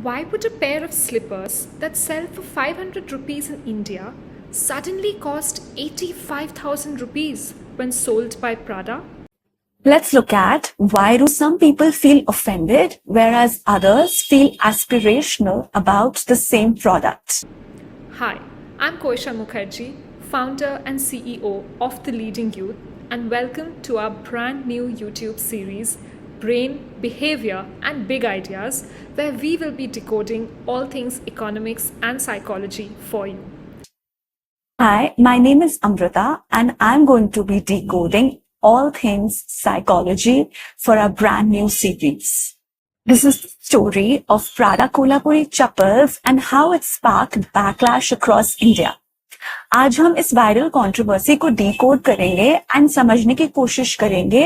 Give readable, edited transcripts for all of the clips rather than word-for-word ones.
Why would a pair of slippers that sell for 500 rupees in India suddenly cost 85,000 rupees when sold by Prada? Let's look at why do some people feel offended whereas others feel aspirational about the same product. Hi, I'm Koisha Mukherjee, founder and CEO of The Leading Youth, and welcome to our brand new YouTube series, Brain, Behavior and Big Ideas, where we will be decoding all things economics and psychology for you. Hi, my name is Amrita and I'm going to be decoding all things psychology for a brand new series. This is the story of Prada Kolhapuri chappals and how it sparked backlash across India. आज हम इस viral controversy को decode करेंगे and समझने की कोशिश करेंगे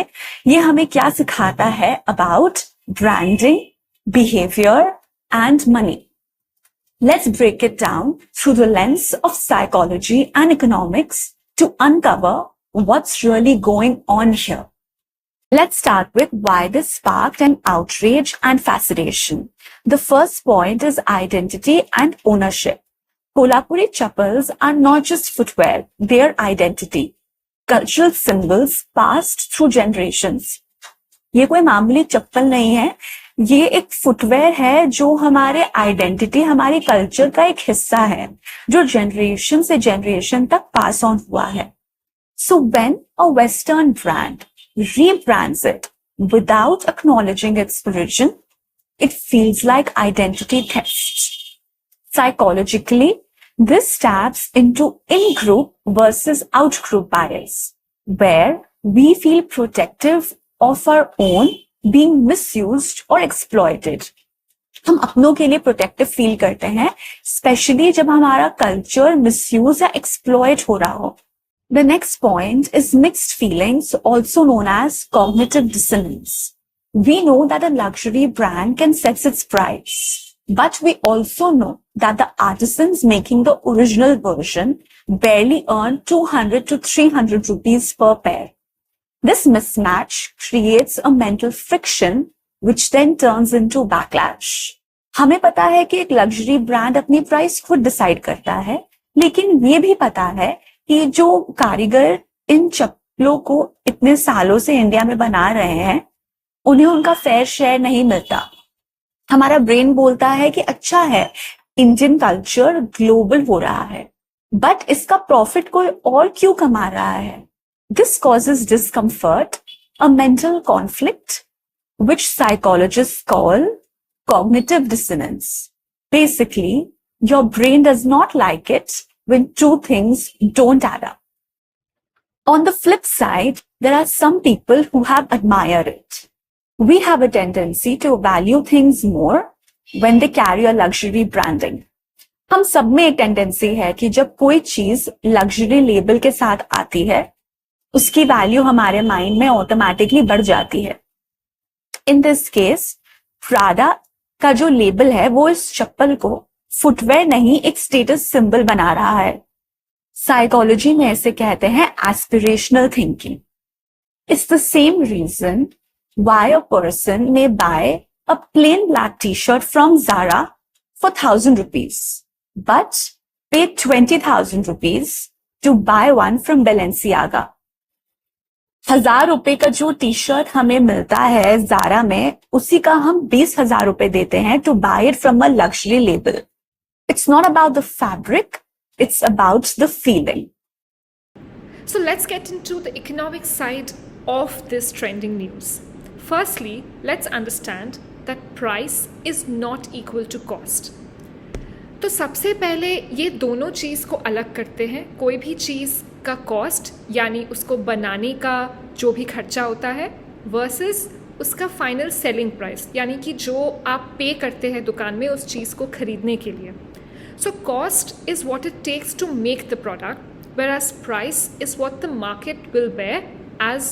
ये हमें क्या सिखाता है about branding, behaviour and money. Let's break it down through the lens of psychology and economics to uncover what's really going on here. Let's start with why this sparked an outrage and fascination. The first point is identity and ownership. Kolhapuri chappals are not just footwear, they're identity. Cultural symbols passed through generations. ये कोई मामूली चप्पल नहीं है, ये एक footwear है जो हमारे आइडेंटिटी, हमारे कल्चर का एक हिस्सा है जो जनरेशन से जनरेशन तक पास ऑन हुआ है. So when a Western brand rebrands it without acknowledging its origin, it feels like identity theft. Psychologically, this taps into in-group versus out-group bias, where we feel protective of our own being misused or exploited. हम अपनों के लिए protective feel करते हैं, specially जब हमारा culture misuse या exploit हो रहा हो. The next point is mixed feelings, also known as cognitive dissonance. We know that a luxury brand can set its price, but we also know that the artisans making the original version barely earn 200 to 300 rupees per pair. This mismatch creates a mental friction which then turns into backlash. हमें पता है कि एक luxury brand अपनी price खुद decide करता है, लेकिन ये भी पता है कि जो कारीगर इन चप्पलों को इतने सालों से इंडिया में बना रहे हैं, उन्हें उनका फेयर शेयर नहीं मिलता. हमारा ब्रेन बोलता है कि अच्छा है, इंडियन कल्चर ग्लोबल हो रहा है, बट इसका प्रॉफिट कोई और क्यों कमा रहा है. This causes discomfort, a mental conflict, which psychologists call cognitive dissonance. Basically, your brain does not like it when two things don't add up. On the flip side, there are some people who have admired it. We have a tendency to value things more when they carry a luxury branding. हम सब में एक tendency है कि जब कोई चीज luxury label के साथ आती है, उसकी वैल्यू हमारे माइंड में ऑटोमेटिकली बढ़ जाती है. इन दिस केस, प्राडा का जो लेबल है वो इस चप्पल को फुटवेयर नहीं एक स्टेटस सिंबल बना रहा है. साइकोलॉजी में इसे कहते हैं aspirational thinking. It's the same reason why a person may buy a plain black T shirt from Zara for 1,000 rupees, but pay 20,000 rupees to buy one from Balenciaga. 1,000 रुपए का जो टी शर्ट हमें मिलता है Zara में, उसी का हम 20,000 रुपए देते हैं to buy it from a luxury label. It's not about the fabric, it's about the feeling. So let's get into the economic side of this trending news. Firstly, let's understand that price is not equal to cost. तो सबसे पहले ये दोनों चीज़ को अलग करते हैं. कोई भी चीज़ का कॉस्ट यानी उसको बनाने का जो भी खर्चा होता है वर्सेस उसका फाइनल सेलिंग प्राइस यानी कि जो आप पे करते हैं दुकान में उस चीज़ को खरीदने के लिए. So cost is what it takes to make the product, whereas price is what the market will bear as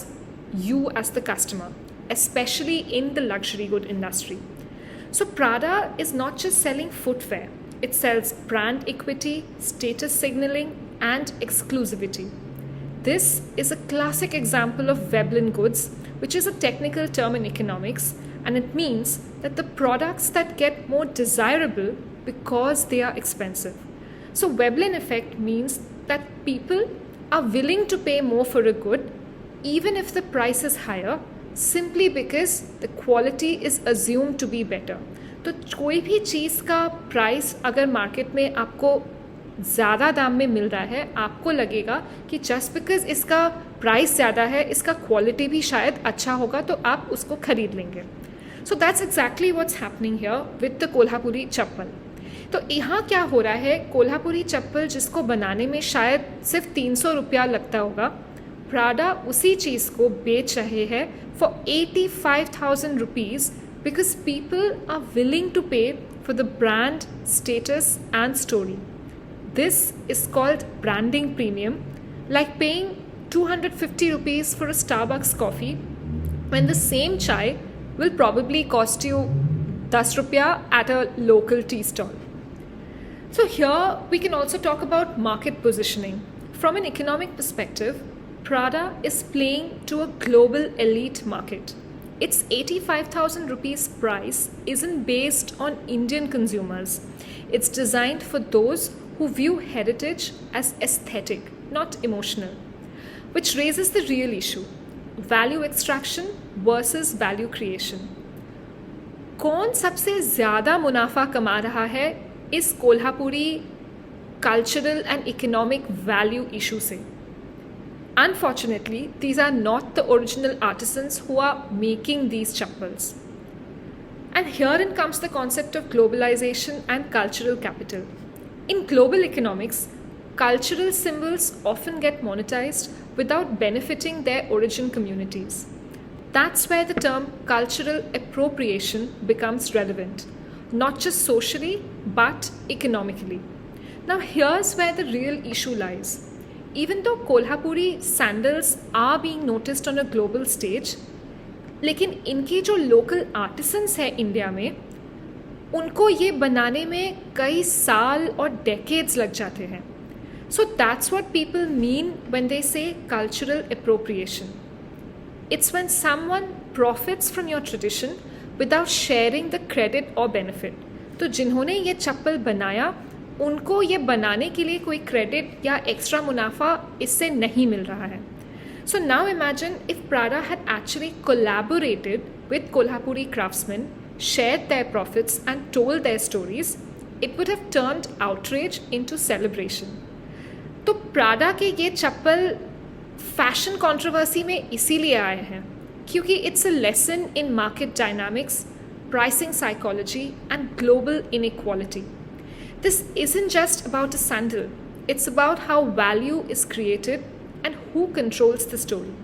you as the customer, especially in the luxury good industry. So Prada is not just selling footwear, it sells brand equity, status signaling, and exclusivity. This is a classic example of Veblen goods, which is a technical term in economics, and it means that the products that get more desirable because they are expensive. So Veblen effect means that people are willing to pay more for a good even if the price is higher, simply because the quality is assumed to be better. तो कोई भी चीज़ का price अगर market में आपको ज़्यादा दाम में मिल रहा है, आपको लगेगा कि जस्ट बिकॉज इसका प्राइस ज़्यादा है, इसका क्वालिटी भी शायद अच्छा होगा, तो आप उसको खरीद लेंगे. So that's exactly what's happening here with the Kolhapuri chappal. तो यहाँ क्या हो रहा है, कोल्हापुरी चप्पल जिसको बनाने में शायद सिर्फ 300 रुपया लगता होगा, प्राडा उसी चीज़ को बेच रहे हैं for 85,000 rupees because people are willing to pay for the brand status and story. This is called branding premium, like paying 250 rupees for a Starbucks coffee when the same chai will probably cost you 10 rupiya at a local tea stall. So here we can also talk about market positioning. From an economic perspective, Prada is playing to a global elite market. Its 85,000 rupees price isn't based on Indian consumers. It's designed for those who view heritage as aesthetic, not emotional, which raises the real issue: value extraction versus value creation. कौन सबसे ज़्यादा मुनाफा कमा रहा है इस Kolhapuri cultural and economic value issue से? Unfortunately, these are not the original artisans who are making these chappals. And herein comes the concept of globalization and cultural capital. In global economics, cultural symbols often get monetized without benefiting their origin communities. That's where the term cultural appropriation becomes relevant, not just socially, but economically. Now here's where the real issue lies. Even though Kolhapuri sandals are being noticed on a global stage, लेकिन इनके जो local artisans हैं India में, उनको ये बनाने में कई साल और डेकेड्स लग जाते हैं. So that's what people mean when they say cultural appropriation. It's when someone profits from your tradition without sharing the credit और बेनिफिट. तो जिन्होंने ये चप्पल बनाया, उनको ये बनाने के लिए कोई क्रेडिट या एक्स्ट्रा मुनाफा इससे नहीं मिल रहा है. So now imagine if Prada had actually collaborated with Kolhapuri craftsman, shared their profits and told their stories, it would have turned outrage into celebration. तो प्राडा के ये चप्पल फैशन कंट्रोवर्सी में इसीलिए आए हैं क्योंकि it's a lesson in market dynamics, pricing psychology and global inequality. This isn't just about a sandal, it's about how value is created and who controls the story.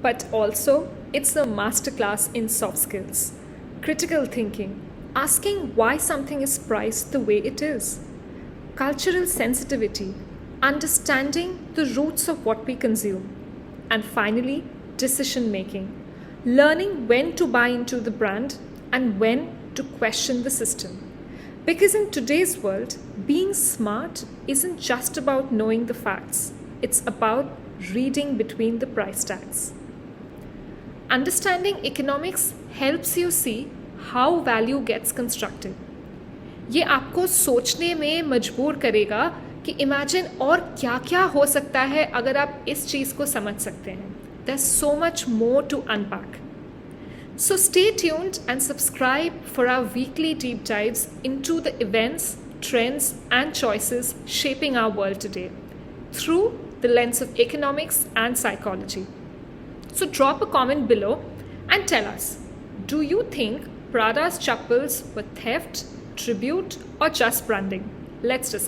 But also, it's a masterclass in soft skills. Critical thinking, asking why something is priced the way it is, cultural sensitivity, understanding the roots of what we consume, and finally, decision making, learning when to buy into the brand and when to question the system. Because in today's world, being smart isn't just about knowing the facts, it's about reading between the price tags. Understanding economics helps you see how value gets constructed. ये आपको सोचने में मजबूर करेगा कि imagine और क्या क्या हो सकता है अगर आप इस चीज़ को समझ सकते हैं. There's so much more to unpack. So stay tuned and subscribe for our weekly deep dives into the events, trends, and choices shaping our world today through the lens of economics and psychology. So drop a comment below and tell us, do you think Prada's chappals were theft, tribute, or just branding? Let's discuss.